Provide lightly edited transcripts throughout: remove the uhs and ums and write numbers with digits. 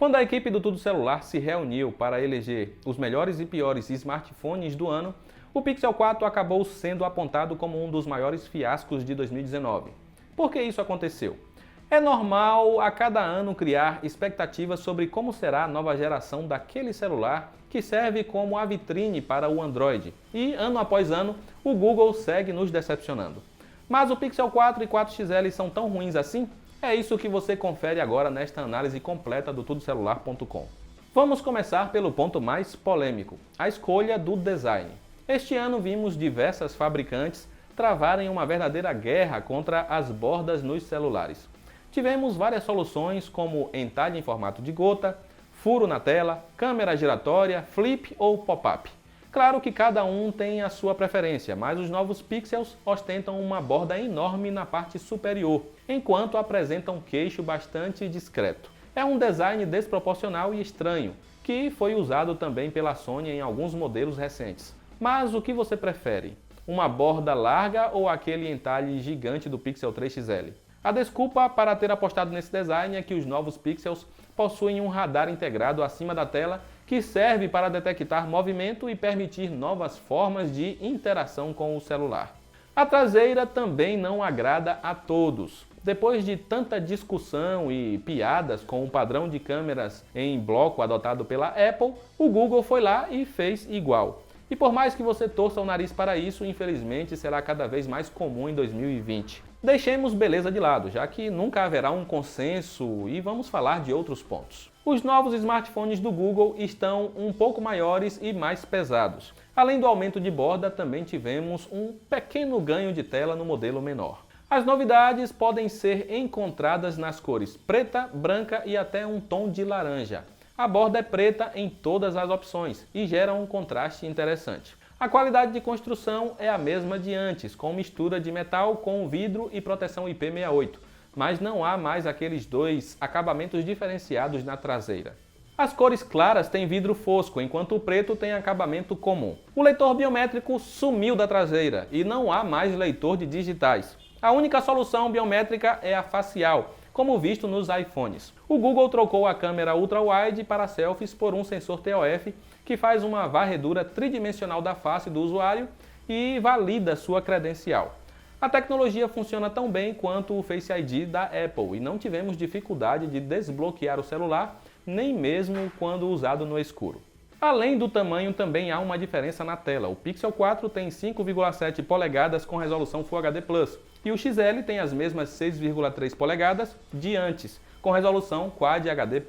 Quando a equipe do Tudo Celular se reuniu para eleger os melhores e piores smartphones do ano, o Pixel 4 acabou sendo apontado como um dos maiores fiascos de 2019. Por que isso aconteceu? É normal a cada ano criar expectativas sobre como será a nova geração daquele celular que serve como a vitrine para o Android. E, ano após ano, o Google segue nos decepcionando. Mas o Pixel 4 e 4XL são tão ruins assim? É isso que você confere agora nesta análise completa do tudocelular.com. Vamos começar pelo ponto mais polêmico, a escolha do design. Este ano vimos diversas fabricantes travarem uma verdadeira guerra contra as bordas nos celulares. Tivemos várias soluções como entalhe em formato de gota, furo na tela, câmera giratória, flip ou pop-up. Claro que cada um tem a sua preferência, mas os novos Pixels ostentam uma borda enorme na parte superior, enquanto apresentam um queixo bastante discreto. É um design desproporcional e estranho, que foi usado também pela Sony em alguns modelos recentes. Mas o que você prefere? Uma borda larga ou aquele entalhe gigante do Pixel 3XL? A desculpa para ter apostado nesse design é que os novos Pixels possuem um radar integrado acima da tela que serve para detectar movimento e permitir novas formas de interação com o celular. A traseira também não agrada a todos. Depois de tanta discussão e piadas com o padrão de câmeras em bloco adotado pela Apple, o Google foi lá e fez igual. E por mais que você torça o nariz para isso, infelizmente será cada vez mais comum em 2020. Deixemos beleza de lado, já que nunca haverá um consenso e vamos falar de outros pontos. Os novos smartphones do Google estão um pouco maiores e mais pesados. Além do aumento de borda, também tivemos um pequeno ganho de tela no modelo menor. As novidades podem ser encontradas nas cores preta, branca e até um tom de laranja. A borda é preta em todas as opções e gera um contraste interessante. A qualidade de construção é a mesma de antes, com mistura de metal com vidro e proteção IP68, mas não há mais aqueles dois acabamentos diferenciados na traseira. As cores claras têm vidro fosco, enquanto o preto tem acabamento comum. O leitor biométrico sumiu da traseira e não há mais leitor de digitais. A única solução biométrica é a facial, como visto nos iPhones. O Google trocou a câmera ultra-wide para selfies por um sensor TOF que faz uma varredura tridimensional da face do usuário e valida sua credencial. A tecnologia funciona tão bem quanto o Face ID da Apple e não tivemos dificuldade de desbloquear o celular, nem mesmo quando usado no escuro. Além do tamanho, também há uma diferença na tela. O Pixel 4 tem 5,7 polegadas com resolução Full HD+, e o XL tem as mesmas 6,3 polegadas de antes, com resolução Quad HD+.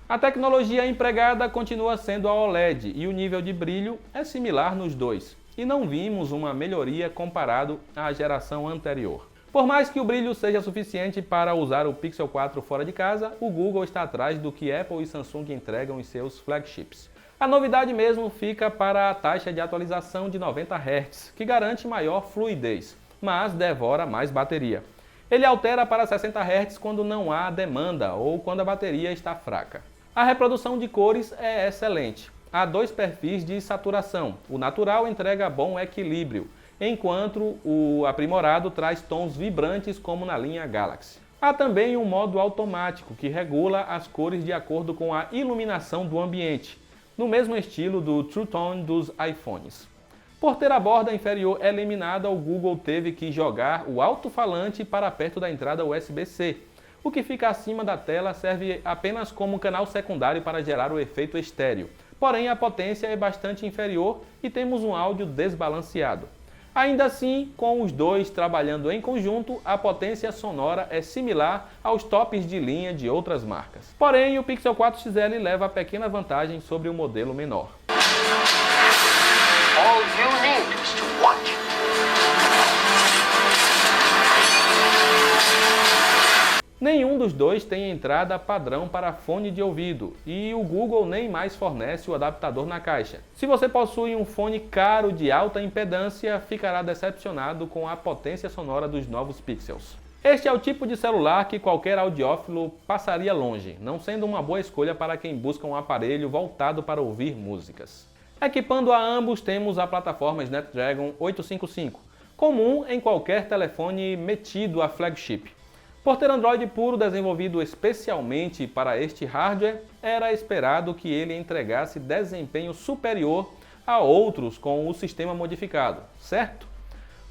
A tecnologia empregada continua sendo a OLED e o nível de brilho é similar nos dois, e não vimos uma melhoria comparado à geração anterior. Por mais que o brilho seja suficiente para usar o Pixel 4 fora de casa, o Google está atrás do que Apple e Samsung entregam em seus flagships. A novidade mesmo fica para a taxa de atualização de 90 Hz, que garante maior fluidez, mas devora mais bateria. Ele altera para 60 Hz quando não há demanda ou quando a bateria está fraca. A reprodução de cores é excelente. Há dois perfis de saturação. O natural entrega bom equilíbrio, enquanto o aprimorado traz tons vibrantes como na linha Galaxy. Há também um modo automático que regula as cores de acordo com a iluminação do ambiente, no mesmo estilo do True Tone dos iPhones. Por ter a borda inferior eliminada, o Google teve que jogar o alto-falante para perto da entrada USB-C. O que fica acima da tela serve apenas como canal secundário para gerar o efeito estéreo. Porém, a potência é bastante inferior e temos um áudio desbalanceado. Ainda assim, com os dois trabalhando em conjunto, a potência sonora é similar aos tops de linha de outras marcas. Porém, o Pixel 4 XL leva pequena vantagem sobre o modelo menor. All you need is to watch. Nenhum dos dois tem entrada padrão para fone de ouvido e o Google nem mais fornece o adaptador na caixa. Se você possui um fone caro de alta impedância, ficará decepcionado com a potência sonora dos novos Pixels. Este é o tipo de celular que qualquer audiófilo passaria longe, não sendo uma boa escolha para quem busca um aparelho voltado para ouvir músicas. Equipando a ambos, temos a plataforma Snapdragon 855, comum em qualquer telefone metido a flagship. Por ter Android puro desenvolvido especialmente para este hardware, era esperado que ele entregasse desempenho superior a outros com o sistema modificado, certo?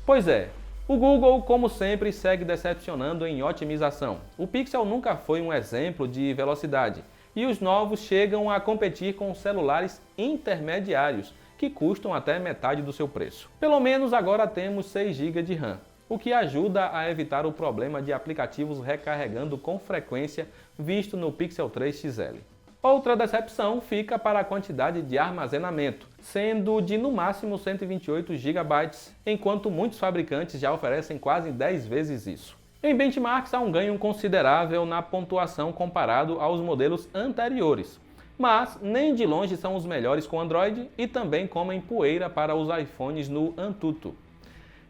Pois é, o Google, como sempre, segue decepcionando em otimização. O Pixel nunca foi um exemplo de velocidade e os novos chegam a competir com celulares intermediários, que custam até metade do seu preço. Pelo menos agora temos 6 GB de RAM, o que ajuda a evitar o problema de aplicativos recarregando com frequência visto no Pixel 3 XL. Outra decepção fica para a quantidade de armazenamento, sendo de no máximo 128 GB, enquanto muitos fabricantes já oferecem quase 10 vezes isso. Em benchmarks há um ganho considerável na pontuação comparado aos modelos anteriores, mas nem de longe são os melhores com Android e também comem poeira para os iPhones no Antutu.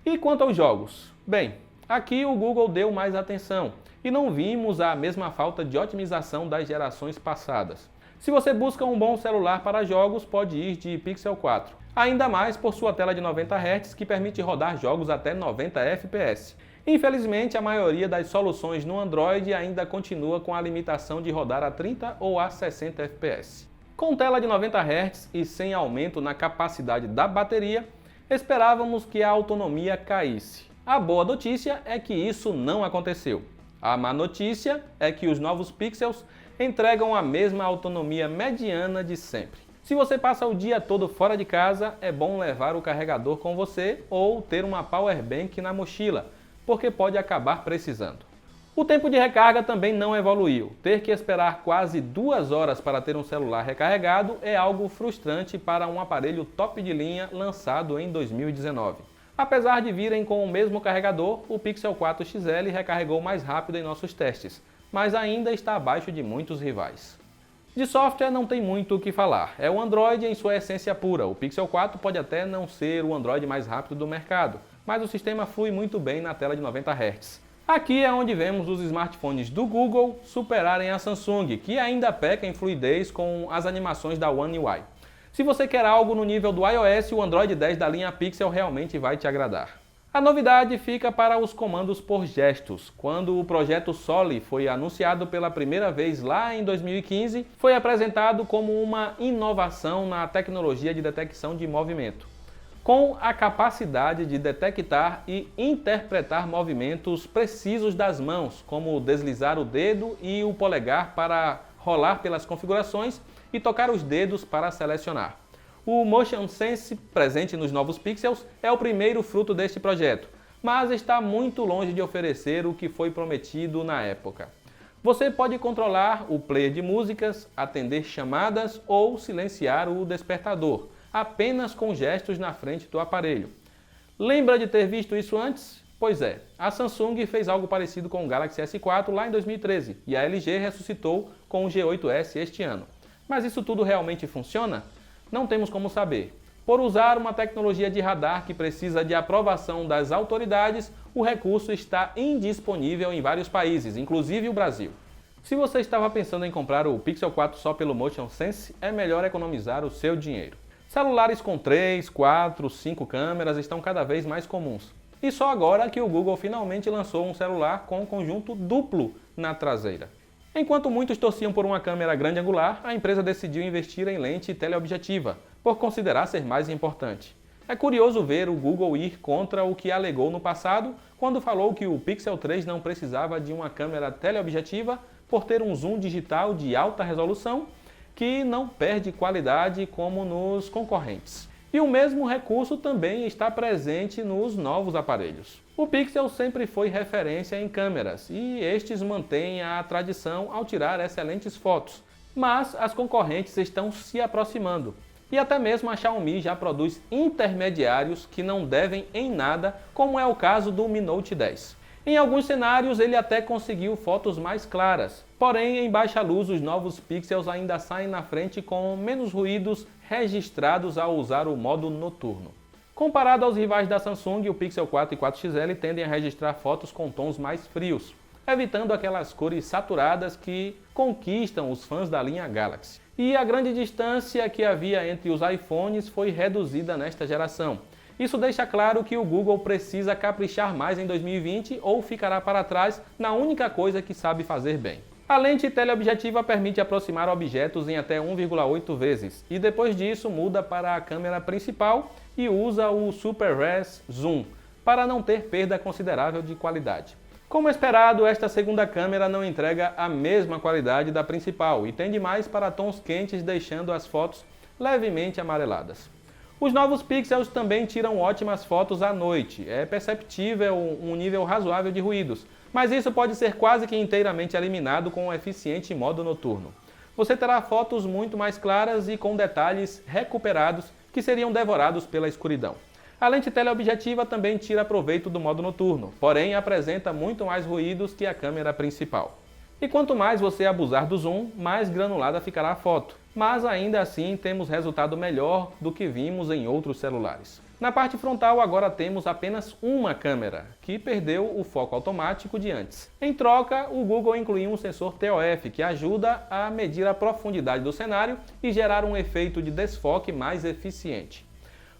E quanto aos jogos? Bem, aqui o Google deu mais atenção e não vimos a mesma falta de otimização das gerações passadas. Se você busca um bom celular para jogos, pode ir de Pixel 4. Ainda mais por sua tela de 90 Hz que permite rodar jogos até 90 FPS. Infelizmente, a maioria das soluções no Android ainda continua com a limitação de rodar a 30 ou a 60 FPS. Com tela de 90 Hz e sem aumento na capacidade da bateria, esperávamos que a autonomia caísse. A boa notícia é que isso não aconteceu. A má notícia é que os novos Pixels entregam a mesma autonomia mediana de sempre. Se você passa o dia todo fora de casa, é bom levar o carregador com você ou ter uma power bank na mochila, porque pode acabar precisando. O tempo de recarga também não evoluiu. Ter que esperar quase 2 horas para ter um celular recarregado é algo frustrante para um aparelho top de linha lançado em 2019. Apesar de virem com o mesmo carregador, o Pixel 4 XL recarregou mais rápido em nossos testes, mas ainda está abaixo de muitos rivais. De software não tem muito o que falar, é o Android em sua essência pura. O Pixel 4 pode até não ser o Android mais rápido do mercado, mas o sistema flui muito bem na tela de 90 Hz. Aqui é onde vemos os smartphones do Google superarem a Samsung, que ainda peca em fluidez com as animações da One UI. Se você quer algo no nível do iOS, o Android 10 da linha Pixel realmente vai te agradar. A novidade fica para os comandos por gestos. Quando o projeto Soli foi anunciado pela primeira vez lá em 2015, foi apresentado como uma inovação na tecnologia de detecção de movimento, com a capacidade de detectar e interpretar movimentos precisos das mãos, como deslizar o dedo e o polegar para rolar pelas configurações e tocar os dedos para selecionar. O Motion Sense, presente nos novos Pixels, é o primeiro fruto deste projeto, mas está muito longe de oferecer o que foi prometido na época. Você pode controlar o player de músicas, atender chamadas ou silenciar o despertador, apenas com gestos na frente do aparelho. Lembra de ter visto isso antes? Pois é, a Samsung fez algo parecido com o Galaxy S4 lá em 2013 e a LG ressuscitou com o G8S este ano. Mas isso tudo realmente funciona? Não temos como saber. Por usar uma tecnologia de radar que precisa de aprovação das autoridades, o recurso está indisponível em vários países, inclusive o Brasil. Se você estava pensando em comprar o Pixel 4 só pelo Motion Sense, é melhor economizar o seu dinheiro. Celulares com 3, 4, 5 câmeras estão cada vez mais comuns. E só agora que o Google finalmente lançou um celular com um conjunto duplo na traseira. Enquanto muitos torciam por uma câmera grande angular, a empresa decidiu investir em lente teleobjetiva, por considerar ser mais importante. É curioso ver o Google ir contra o que alegou no passado, quando falou que o Pixel 3 não precisava de uma câmera teleobjetiva por ter um zoom digital de alta resolução, que não perde qualidade como nos concorrentes. E o mesmo recurso também está presente nos novos aparelhos. O Pixel sempre foi referência em câmeras e estes mantêm a tradição ao tirar excelentes fotos. Mas as concorrentes estão se aproximando. E até mesmo a Xiaomi já produz intermediários que não devem em nada, como é o caso do Mi Note 10. Em alguns cenários ele até conseguiu fotos mais claras, porém em baixa luz os novos Pixels ainda saem na frente com menos ruídos registrados ao usar o modo noturno. Comparado aos rivais da Samsung, o Pixel 4 e 4 XL tendem a registrar fotos com tons mais frios, evitando aquelas cores saturadas que conquistam os fãs da linha Galaxy. E a grande distância que havia entre os iPhones foi reduzida nesta geração, Isso deixa claro que o Google precisa caprichar mais em 2020 ou ficará para trás na única coisa que sabe fazer bem. A lente teleobjetiva permite aproximar objetos em até 1,8 vezes e depois disso muda para a câmera principal e usa o Super Res Zoom para não ter perda considerável de qualidade. Como esperado, esta segunda câmera não entrega a mesma qualidade da principal e tende mais para tons quentes, deixando as fotos levemente amareladas. Os novos pixels também tiram ótimas fotos à noite. É perceptível um nível razoável de ruídos, mas isso pode ser quase que inteiramente eliminado com um eficiente modo noturno. Você terá fotos muito mais claras e com detalhes recuperados que seriam devorados pela escuridão. A lente teleobjetiva também tira proveito do modo noturno, porém apresenta muito mais ruídos que a câmera principal. E quanto mais você abusar do zoom, mais granulada ficará a foto. Mas ainda assim temos resultado melhor do que vimos em outros celulares. Na parte frontal agora temos apenas uma câmera, que perdeu o foco automático de antes. Em troca, o Google incluiu um sensor TOF que ajuda a medir a profundidade do cenário e gerar um efeito de desfoque mais eficiente.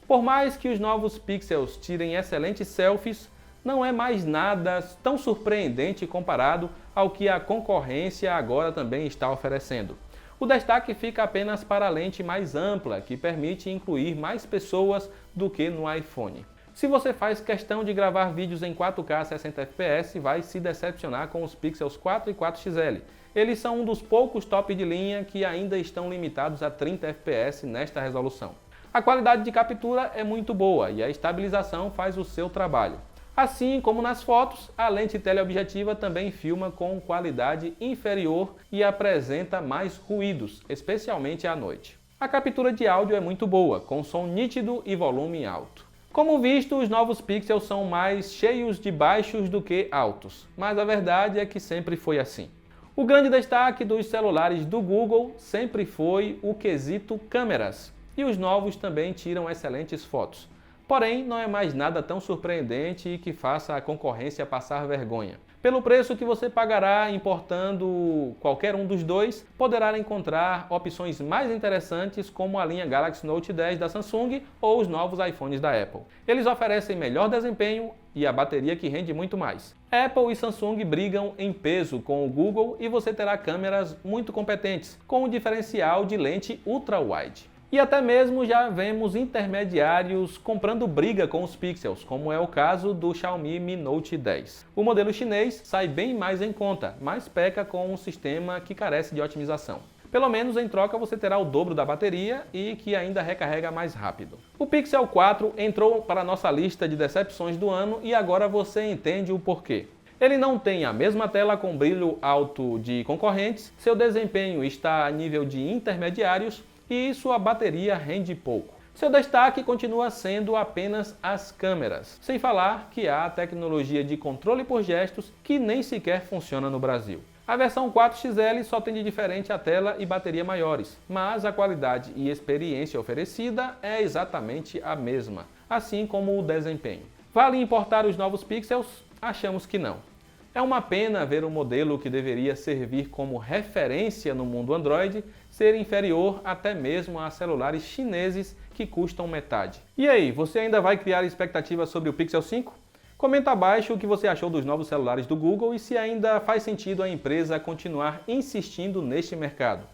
Por mais que os novos pixels tirem excelentes selfies, não é mais nada tão surpreendente comparado ao que a concorrência agora também está oferecendo. O destaque fica apenas para a lente mais ampla, que permite incluir mais pessoas do que no iPhone. Se você faz questão de gravar vídeos em 4K 60 fps, vai se decepcionar com os Pixels 4 e 4XL. Eles são um dos poucos top de linha que ainda estão limitados a 30 fps nesta resolução. A qualidade de captura é muito boa e a estabilização faz o seu trabalho. Assim como nas fotos, a lente teleobjetiva também filma com qualidade inferior e apresenta mais ruídos, especialmente à noite. A captura de áudio é muito boa, com som nítido e volume alto. Como visto, os novos pixels são mais cheios de baixos do que altos, mas a verdade é que sempre foi assim. O grande destaque dos celulares do Google sempre foi o quesito câmeras, e os novos também tiram excelentes fotos. Porém, não é mais nada tão surpreendente e que faça a concorrência passar vergonha. Pelo preço que você pagará importando qualquer um dos dois, poderá encontrar opções mais interessantes como a linha Galaxy Note 10 da Samsung ou os novos iPhones da Apple. Eles oferecem melhor desempenho e a bateria que rende muito mais. Apple e Samsung brigam em peso com o Google e você terá câmeras muito competentes, com um diferencial de lente ultra-wide. E até mesmo já vemos intermediários comprando briga com os pixels, como é o caso do Xiaomi Mi Note 10. O modelo chinês sai bem mais em conta, mas peca com um sistema que carece de otimização. Pelo menos em troca você terá o dobro da bateria e que ainda recarrega mais rápido. O Pixel 4 entrou para a nossa lista de decepções do ano e agora você entende o porquê. Ele não tem a mesma tela com brilho alto de concorrentes, seu desempenho está a nível de intermediários e sua bateria rende pouco. Seu destaque continua sendo apenas as câmeras, sem falar que há a tecnologia de controle por gestos que nem sequer funciona no Brasil. A versão 4XL só tem de diferente a tela e bateria maiores, mas a qualidade e experiência oferecida é exatamente a mesma, assim como o desempenho. Vale importar os novos Pixels? Achamos que não. É uma pena ver o modelo que deveria servir como referência no mundo Android ser inferior até mesmo a celulares chineses que custam metade. E aí, você ainda vai criar expectativas sobre o Pixel 5? Comenta abaixo o que você achou dos novos celulares do Google e se ainda faz sentido a empresa continuar insistindo neste mercado.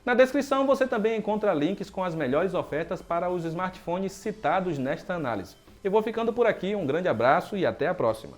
Na descrição você também encontra links com as melhores ofertas para os smartphones citados nesta análise. Eu vou ficando por aqui, um grande abraço e até a próxima!